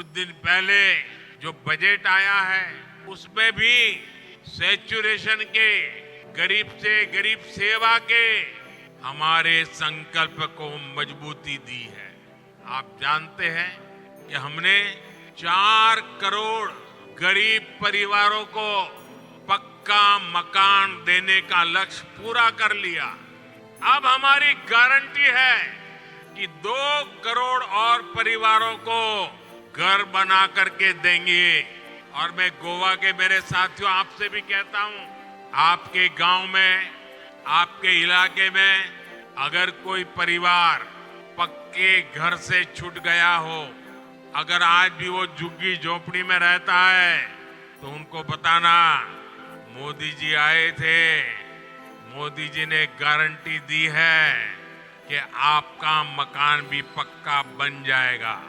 कुछ दिन पहले जो बजट आया है उसमें भी सैचुरेशन के, गरीब से गरीब सेवा के हमारे संकल्प को मजबूती दी है। आप जानते हैं कि हमने 4 करोड़ गरीब परिवारों को पक्का मकान देने का लक्ष्य पूरा कर लिया। अब हमारी गारंटी है कि 2 करोड़ और परिवारों को घर बना करके देंगे। और मैं गोवा के मेरे साथियों आपसे भी कहता हूं, आपके गांव में, आपके इलाके में अगर कोई परिवार पक्के घर से छूट गया हो, अगर आज भी वो झुग्गी झोपड़ी में रहता है, तो उनको बताना मोदी जी आए थे, मोदी जी ने गारंटी दी है कि आपका मकान भी पक्का बन जाएगा।